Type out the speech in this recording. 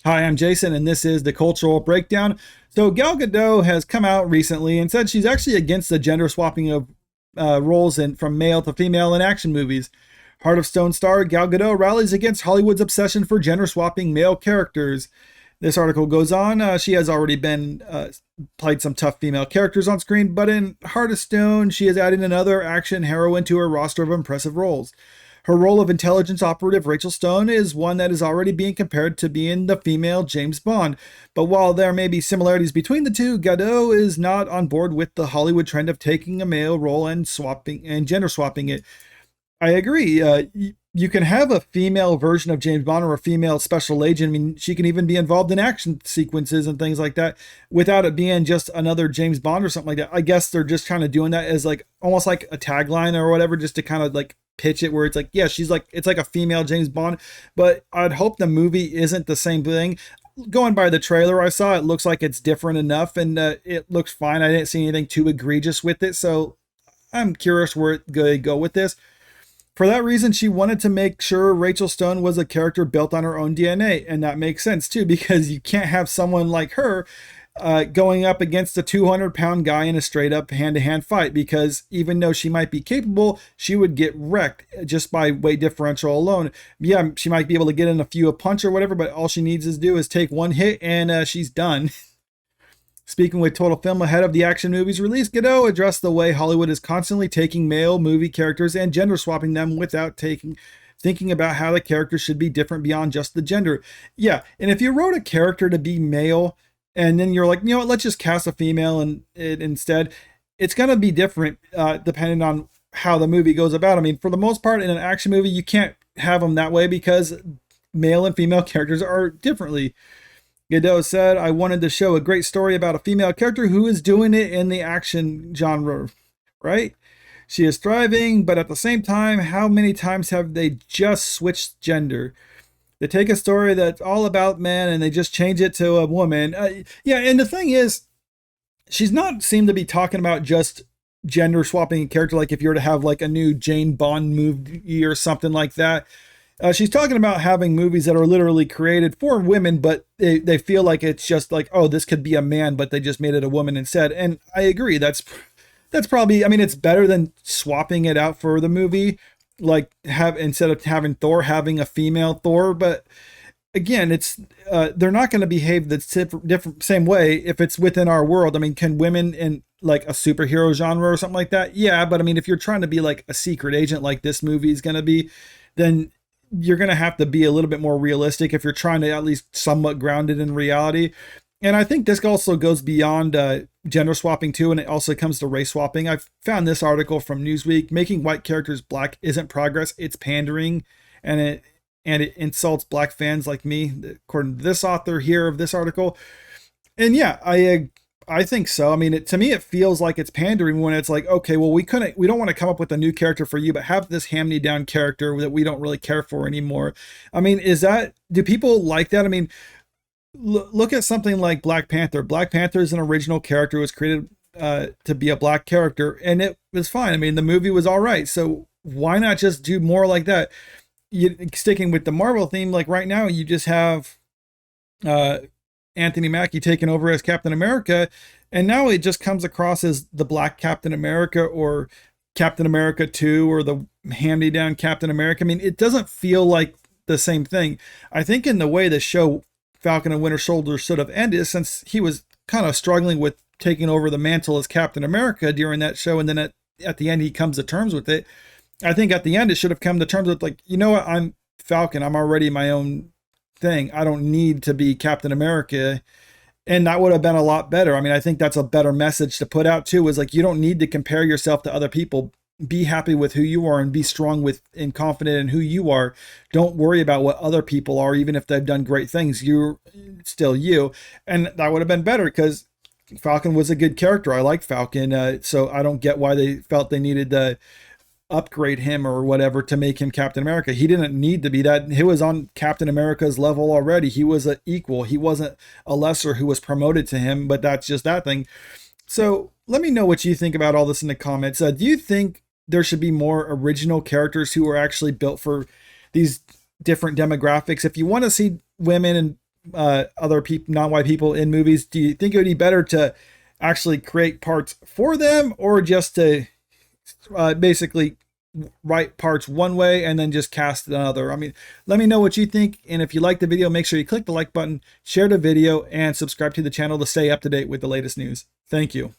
Hi, I'm Jason, and this is the Cultural Breakdown. So, Gal Gadot has come out recently and said she's actually against the gender swapping of roles from male to female in action movies. Heart of Stone star Gal Gadot rallies against Hollywood's obsession for gender swapping male characters. This article goes on. She has already been played some tough female characters on screen, but in Heart of Stone, she is adding another action heroine to her roster of impressive roles. Her role of intelligence operative Rachel Stone is one that is already being compared to being the female James Bond. But while there may be similarities between the two, Gadot is not on board with the Hollywood trend of taking a male role and gender swapping it. I agree. You can have a female version of James Bond or a female special agent. I mean, she can even be involved in action sequences and things like that without it being just another James Bond or something like that. I guess they're just kind of doing that as like almost like a tagline or whatever, just to kind of like pitch it where it's like, yeah, she's like, it's like a female James Bond, but I'd hope the movie isn't the same thing. Going by the trailer I saw, it looks like it's different enough and it looks fine. I didn't see anything too egregious with it, so I'm curious where they go with this. For that reason, she wanted to make sure Rachel Stone was a character built on her own DNA, and that makes sense too, because you can't have someone like her going up against a 200-pound guy in a straight-up hand-to-hand fight, because even though she might be capable, she would get wrecked just by weight differential alone. Yeah, she might be able to get in a punch or whatever, but all she needs to do is take one hit and she's done. Speaking with Total Film ahead of the action movie's release, Gadot addressed the way Hollywood is constantly taking male movie characters and gender swapping them without thinking about how the character should be different beyond just the gender. Yeah, and if you wrote a character to be male, and then you're like, you know what, let's just cast a female instead, it's going to be different depending on how the movie goes about. I mean, for the most part, in an action movie, you can't have them that way because male and female characters are differently. Gadot said, I wanted to show a great story about a female character who is doing it in the action genre, right? She is thriving, but at the same time, how many times have they just switched gender? They take a story that's all about men and they just change it to a woman. Yeah, and the thing is, she's not seemed to be talking about just gender swapping a character, like if you were to have like a new Jane Bond movie or something like that. She's talking about having movies that are literally created for women, but they feel like it's just like, oh, this could be a man, but they just made it a woman instead. And I agree. That's probably, I mean, it's better than swapping it out for the movie, like instead of having Thor, having a female Thor. But again, it's they're not going to behave the different same way if it's within our world. I mean, can women in like a superhero genre or something like that? Yeah, but I mean, if you're trying to be like a secret agent like this movie is going to be, then you're going to have to be a little bit more realistic if you're trying to at least somewhat grounded in reality. And I think this also goes beyond gender swapping too, and it also comes to race swapping. I found this article from Newsweek: making white characters black isn't progress, it's pandering, and it insults black fans like me, according to this author here of this article. And yeah, I think so. I mean, to me, it feels like it's pandering when it's like, okay, well, we don't want to come up with a new character for you, but have this hand-me-down character that we don't really care for anymore. I mean, do people like that? I mean, look at something like Black Panther. Black Panther is an original character. It was created to be a black character, and it was fine. I mean, the movie was all right. So why not just do more like that? Sticking with the Marvel theme, like right now, you just have Anthony Mackie taking over as Captain America, and now it just comes across as the Black Captain America or Captain America 2 or the hand-me-down Captain America. I mean, it doesn't feel like the same thing. I think in the way the show Falcon and Winter Soldier should have ended, since he was kind of struggling with taking over the mantle as Captain America during that show, and then at the end he comes to terms with it. I think at the end it should have come to terms with like, you know what, I'm Falcon, I'm already my own thing. I don't need to be Captain America. And that would have been a lot better. I mean, I think that's a better message to put out too, is like, you don't need to compare yourself to other people. Be happy with who you are and be strong and confident in who you are. Don't worry about what other people are, even if they've done great things. You're still you. And that would have been better because Falcon was a good character. I like Falcon. So I don't get why they felt they needed to upgrade him or whatever to make him Captain America. He didn't need to be that. He was on Captain America's level already. He was an equal. He wasn't a lesser who was promoted to him, but that's just that thing. So let me know what you think about all this in the comments. Do you think there should be more original characters who are actually built for these different demographics? If you want to see women and other people, non-white people in movies, do you think it would be better to actually create parts for them, or just to basically write parts one way and then just cast another? I mean, let me know what you think. And if you like the video, make sure you click the like button, share the video, and subscribe to the channel to stay up to date with the latest news. Thank you.